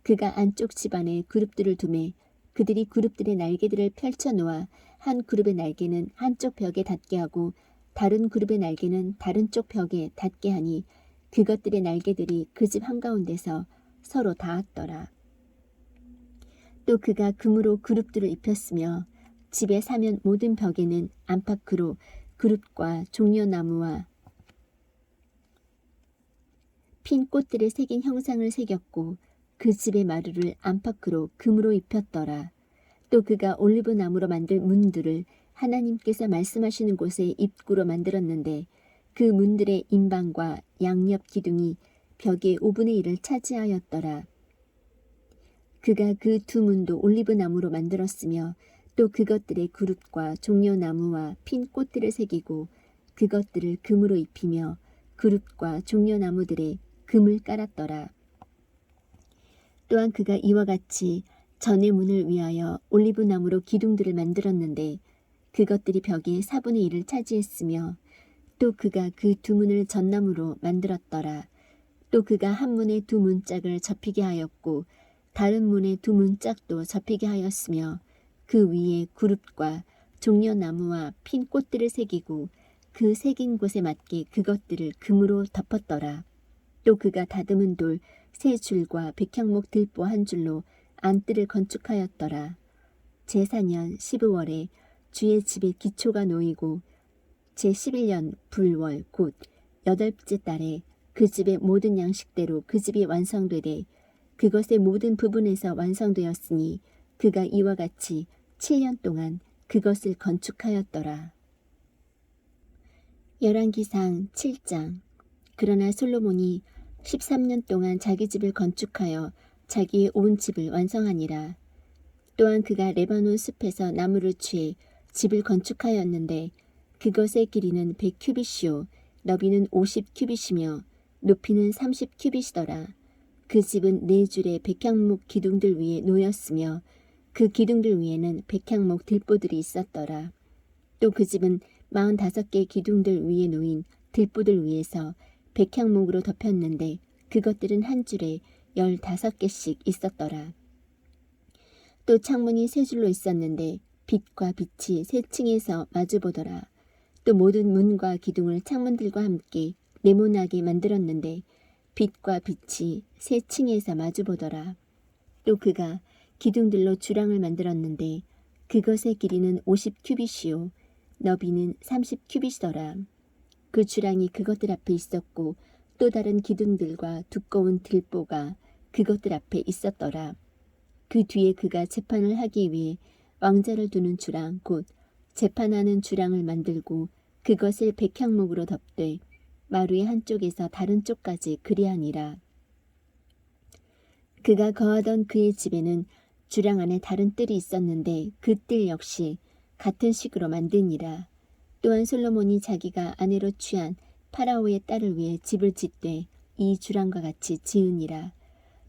그가 안쪽 집안에 그룹들을 두매 그들이 그룹들의 날개들을 펼쳐 놓아 한 그룹의 날개는 한쪽 벽에 닿게 하고 다른 그룹의 날개는 다른 쪽 벽에 닿게 하니 그것들의 날개들이 그 집 한가운데서 서로 닿았더라. 또 그가 금으로 그룹들을 입혔으며 집의 사면 모든 벽에는 안팎으로 그룹과 종려나무와 핀 꽃들의 새긴 형상을 새겼고 그 집의 마루를 안팎으로 금으로 입혔더라. 또 그가 올리브 나무로 만들 문들을 하나님께서 말씀하시는 곳에 입구로 만들었는데 그 문들의 인방과 양옆 기둥이 벽의 5분의 1을 차지하였더라. 그가 그 두 문도 올리브 나무로 만들었으며 또 그것들의 그룹과 종려나무와 핀 꽃들을 새기고 그것들을 금으로 입히며 그룹과 종려나무들에 금을 깔았더라. 또한 그가 이와 같이 전의 문을 위하여 올리브 나무로 기둥들을 만들었는데 그것들이 벽의 4분의 1을 차지했으며 또 그가 그 두 문을 전나무로 만들었더라. 또 그가 한 문의 두 문짝을 접히게 하였고 다른 문의 두 문짝도 접히게 하였으며 그 위에 그룹과 종려나무와 핀 꽃들을 새기고 그 새긴 곳에 맞게 그것들을 금으로 덮었더라. 또 그가 다듬은 돌 세 줄과 백향목 들보 한 줄로 안뜰을 건축하였더라. 제4년 12월에 주의 집에 기초가 놓이고 제11년 불월 곧 8째 달에 그 집의 모든 양식대로 그 집이 완성되되 그것의 모든 부분에서 완성되었으니 그가 이와 같이 7년 동안 그것을 건축하였더라. 열왕기상 7장. 그러나 솔로몬이 13년 동안 자기 집을 건축하여 자기의 온 집을 완성하니라. 또한 그가 레바논 숲에서 나무를 취해 집을 건축하였는데 그것의 길이는 100규빗이요 너비는 50규빗이며 높이는 30규빗이더라. 그 집은 4줄의 백향목 기둥들 위에 놓였으며 그 기둥들 위에는 백향목 들보들이 있었더라. 또 그 집은 45개의 기둥들 위에 놓인 들보들 위에서 백향목으로 덮였는데 그것들은 한 줄에 15개씩 있었더라. 또 창문이 3줄로 있었는데 빛과 빛이 3층에서 마주보더라. 또 모든 문과 기둥을 창문들과 함께 네모나게 만들었는데 빛과 빛이 3층에서 마주보더라. 또 그가 기둥들로 주랑을 만들었는데 그것의 길이는 50규빗이요 너비는 30규빗이더라. 그 주랑이 그것들 앞에 있었고 또 다른 기둥들과 두꺼운 들보가 그것들 앞에 있었더라. 그 뒤에 그가 재판을 하기 위해 왕자를 두는 주랑 곧 재판하는 주랑을 만들고 그것을 백향목으로 덮되 마루의 한쪽에서 다른 쪽까지 그리하니라. 그가 거하던 그의 집에는 주랑 안에 다른 뜰이 있었는데 그 뜰 역시 같은 식으로 만드니라. 또한 솔로몬이 자기가 아내로 취한 파라오의 딸을 위해 집을 짓되 이 주랑과 같이 지으니라.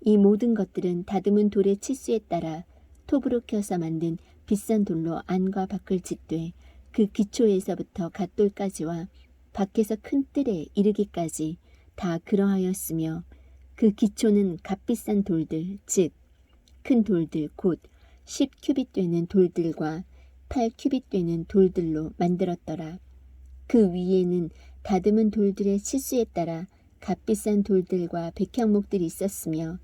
이 모든 것들은 다듬은 돌의 치수에 따라 톱으로 켜서 만든 비싼 돌로 안과 밖을 짓되 그 기초에서부터 갓돌까지와 밖에서 큰 뜰에 이르기까지 다 그러하였으며 그 기초는 값비싼 돌들 즉 큰 돌들 곧 10규빗 되는 돌들과 8규빗 되는 돌들로 만들었더라. 그 위에는 다듬은 돌들의 치수에 따라 값비싼 돌들과 백향목들이 있었으며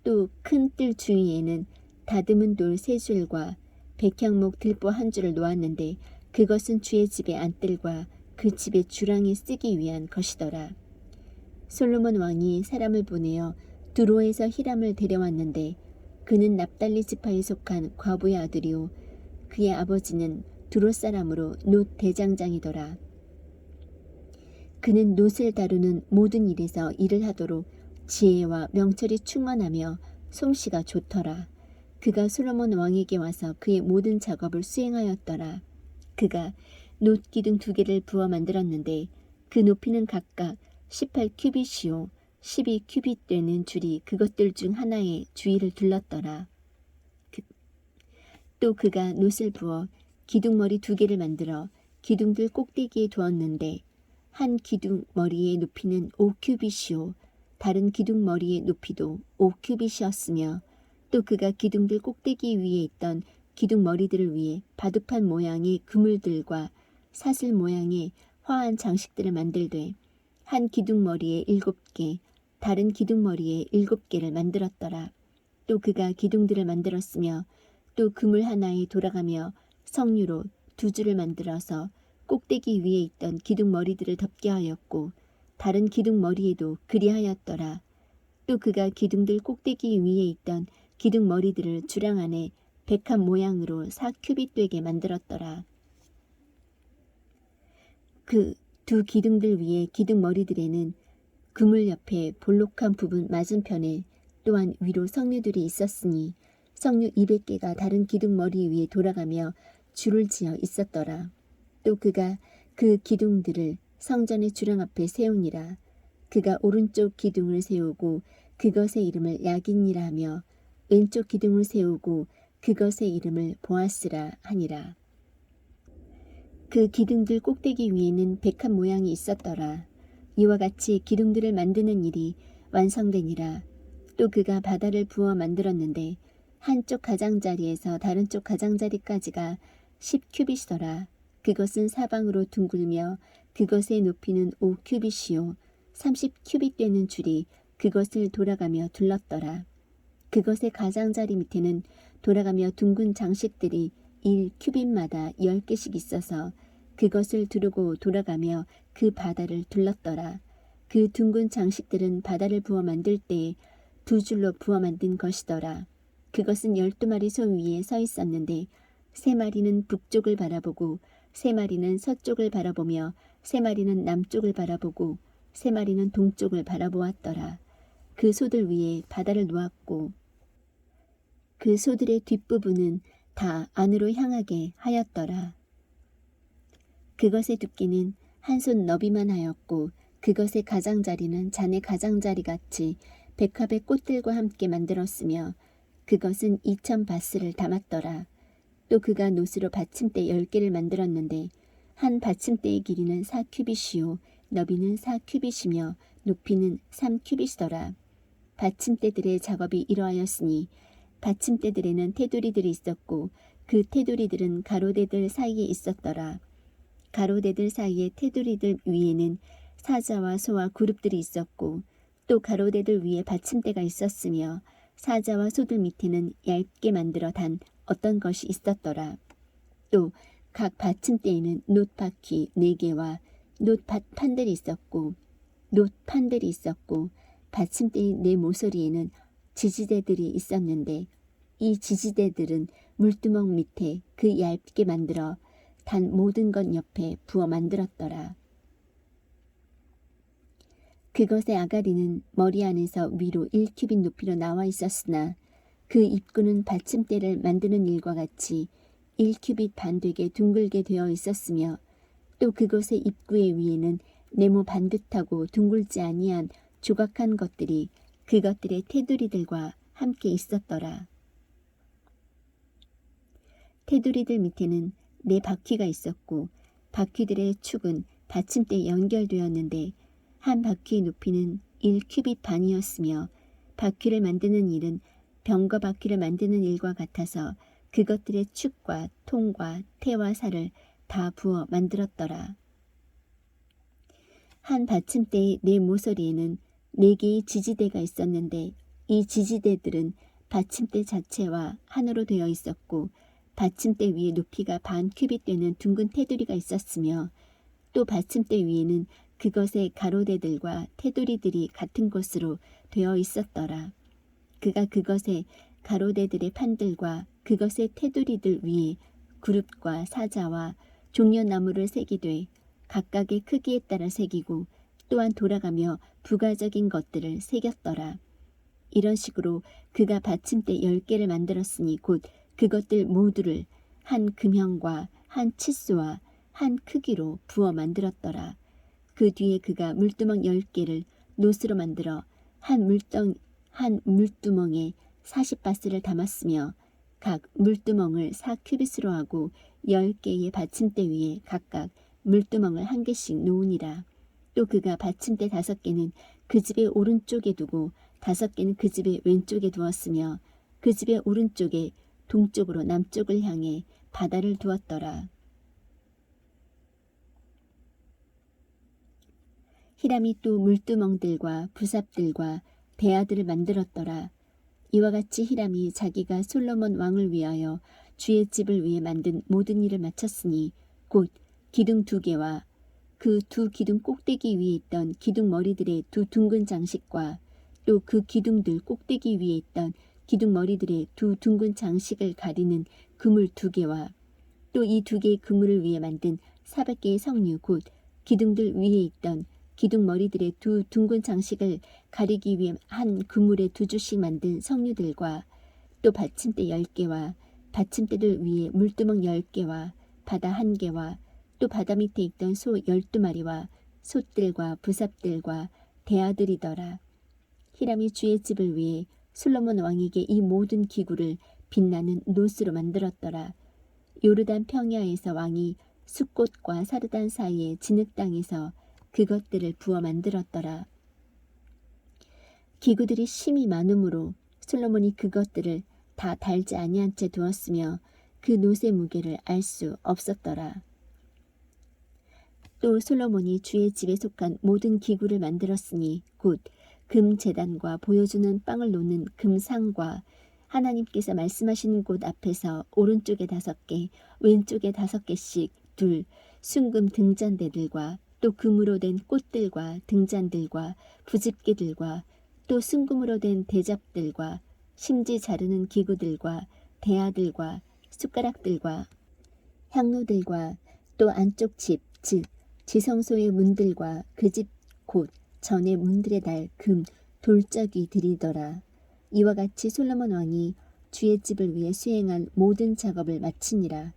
또 큰 뜰 주위에는 다듬은 돌 3줄과 백향목 들보 1줄을 놓았는데 그것은 주의 집의 안뜰과 그 집의 주랑에 쓰기 위한 것이더라. 솔로몬 왕이 사람을 보내어 두로에서 히람을 데려왔는데 그는 납달리 지파에 속한 과부의 아들이요 그의 아버지는 두로 사람으로 놋 대장장이더라. 그는 놋을 다루는 모든 일에서 일을 하도록 지혜와 명철이 충만하며 솜씨가 좋더라. 그가 솔로몬 왕에게 와서 그의 모든 작업을 수행하였더라. 그가 놋 기둥 2개를 부어 만들었는데 그 높이는 각각 18규빗이요 12규빗 되는 줄이 그것들 중 하나의 주위를 둘렀더라. 또 그가 놋을 부어 기둥머리 2개를 만들어 기둥들 꼭대기에 두었는데 한 기둥 머리의 높이는 5규빗이요 다른 기둥 머리의 높이도 5규빗이었으며 또 그가 기둥들 꼭대기 위에 있던 기둥 머리들을 위해 바둑판 모양의 그물들과 사슬 모양의 화한 장식들을 만들되 한 기둥 머리에 7개 다른 기둥 머리에 7개를 만들었더라. 또 그가 기둥들을 만들었으며 또 그물 하나에 돌아가며 석류로 2줄을 만들어서 꼭대기 위에 있던 기둥 머리들을 덮게 하였고 다른 기둥 머리에도 그리하였더라. 또 그가 기둥들 꼭대기 위에 있던 기둥 머리들을 주랑 안에 백합 모양으로 4규빗 되게 만들었더라. 그 2 기둥들 위에 기둥 머리들에는 그물 옆에 볼록한 부분 맞은편에 또한 위로 석류들이 있었으니 석류 200개가 다른 기둥 머리 위에 돌아가며 줄을 지어 있었더라. 또 그가 그 기둥들을 성전의 주랑 앞에 세우니라. 그가 오른쪽 기둥을 세우고 그것의 이름을 야긴이라 하며 왼쪽 기둥을 세우고 그것의 이름을 보아스라 하니라. 그 기둥들 꼭대기 위에는 백합 모양이 있었더라. 이와 같이 기둥들을 만드는 일이 완성되니라. 또 그가 바다를 부어 만들었는데 한쪽 가장자리에서 다른 쪽 가장자리까지가 10규빗이더라. 그것은 사방으로 둥글며 그것의 높이는 5규빗이요 30규빗 되는 줄이 그것을 돌아가며 둘렀더라. 그것의 가장자리 밑에는 돌아가며 둥근 장식들이 1규빗마다 10개씩 있어서 그것을 두르고 돌아가며 그 바다를 둘렀더라. 그 둥근 장식들은 바다를 부어 만들 때에 두 줄로 부어 만든 것이더라. 그것은 12마리 소 위에 서 있었는데 3마리는 북쪽을 바라보고 3마리는 서쪽을 바라보며 3마리는 남쪽을 바라보고 3마리는 동쪽을 바라보았더라. 그 소들 위에 바다를 놓았고 그 소들의 뒷부분은 다 안으로 향하게 하였더라. 그것의 두께는 한 손 너비만 하였고 그것의 가장자리는 잔의 가장자리 같이 백합의 꽃들과 함께 만들었으며 그것은 2000바스를 담았더라. 또 그가 노스로 받침대 10개를 만들었는데 한 받침대의 길이는 4큐빗이요 너비는 4큐빗이며 높이는 3큐빗이더라. 받침대들의 작업이 이러하였으니 받침대들에는 테두리들이 있었고 그 테두리들은 가로대들 사이에 있었더라. 가로대들 사이에 테두리들 위에는 사자와 소와 그룹들이 있었고 또 가로대들 위에 받침대가 있었으며 사자와 소들 밑에는 얇게 만들어 단 어떤 것이 있었더라. 또 각 받침대에는 놋바퀴 4개와 놋판들이 있었고 놋판들이 있었고 받침대의 4모서리에는 지지대들이 있었는데 이 지지대들은 물두멍 밑에 그 얇게 만들어 단 모든 것 옆에 부어 만들었더라. 그것의 아가리는 머리 안에서 위로 1큐빗 높이로 나와 있었으나 그 입구는 받침대를 만드는 일과 같이 1큐빗 반 되게 둥글게 되어 있었으며 또 그것의 입구의 위에는 네모 반듯하고 둥글지 아니한 조각한 것들이 그것들의 테두리들과 함께 있었더라. 테두리들 밑에는 4바퀴가 있었고 바퀴들의 축은 받침대에 연결되었는데 한 바퀴의 높이는 1큐빗 반이었으며 바퀴를 만드는 일은 병거 바퀴를 만드는 일과 같아서 그것들의 축과 통과 태와 살을 다 부어 만들었더라. 한 받침대의 4모서리에는 4개의 지지대가 있었는데 이 지지대들은 받침대 자체와 하나로 되어 있었고 받침대 위에 높이가 반 큐빗 되는 둥근 테두리가 있었으며 또 받침대 위에는 그것의 가로대들과 테두리들이 같은 것으로 되어 있었더라. 그가 그것의 가로대들의 판들과 그것의 테두리들 위에 그룹과 사자와 종려나무를 새기되 각각의 크기에 따라 새기고 또한 돌아가며 부가적인 것들을 새겼더라. 이런 식으로 그가 받침대 10개를 만들었으니 곧 그것들 모두를 한 금형과 한 치수와 한 크기로 부어 만들었더라. 그 뒤에 그가 물두멍 10개를 놋으로 만들어 한 물두멍에 40바스를 담았으며 각 물두멍을 4큐빗으로 하고 10개의 받침대 위에 각각 물두멍을 1개씩 놓으니라. 또 그가 받침대 5개는 그 집의 오른쪽에 두고 5개는 그 집의 왼쪽에 두었으며 그 집의 오른쪽에 동쪽으로 남쪽을 향해 바다를 두었더라. 히람이 또 물두멍들과 부삽들과 대야들을 만들었더라. 이와 같이 히람이 자기가 솔로몬 왕을 위하여 주의 집을 위해 만든 모든 일을 마쳤으니 곧 기둥 2개와 그 2 기둥 꼭대기 위에 있던 기둥 머리들의 2 둥근 장식과 또 그 기둥들 꼭대기 위에 있던 기둥 머리들의 2 둥근 장식을 가리는 그물 2개와 또 이 2개의 그물을 위해 만든 400개의 석류 곧 기둥들 위에 있던 기둥 머리들의 2 둥근 장식을 가리기 위해 한 그물에 2주씩 만든 석류들과 또 받침대 10개와 받침대들 위에 물두멍 10개와 바다 1개와 또 바다 밑에 있던 소 12마리와 솥들과 부삽들과 대야들이더라. 히람이 주의 집을 위해 솔로몬 왕에게 이 모든 기구를 빛나는 놋으로 만들었더라. 요르단 평야에서 왕이 숫꽃과 사르단 사이의 진흙 땅에서 그것들을 부어 만들었더라. 기구들이 심이 많으므로 솔로몬이 그것들을 다 달지 아니한 채 두었으며 그 놋의 무게를 알 수 없었더라. 또 솔로몬이 주의 집에 속한 모든 기구를 만들었으니 곧 금 제단과 보여주는 빵을 놓는 금상과 하나님께서 말씀하시는 곳 앞에서 오른쪽에 5개, 왼쪽에 5개씩 둘 순금 등잔대들과 또 금으로 된 꽃들과 등잔들과 부집개들과 또 순금으로 된 대접들과 심지 자르는 기구들과 대야들과 숟가락들과 향로들과 또 안쪽 집, 즉 지성소의 문들과 그 집 곧 전의 문들에 달 금, 돌적이들이더라. 이와 같이 솔로몬 왕이 주의 집을 위해 수행한 모든 작업을 마치니라.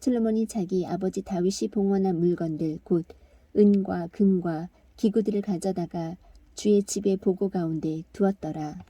솔로몬이 자기 아버지 다윗이 봉헌한 물건들 곧 은과 금과 기구들을 가져다가 주의 집의 보고 가운데 두었더라.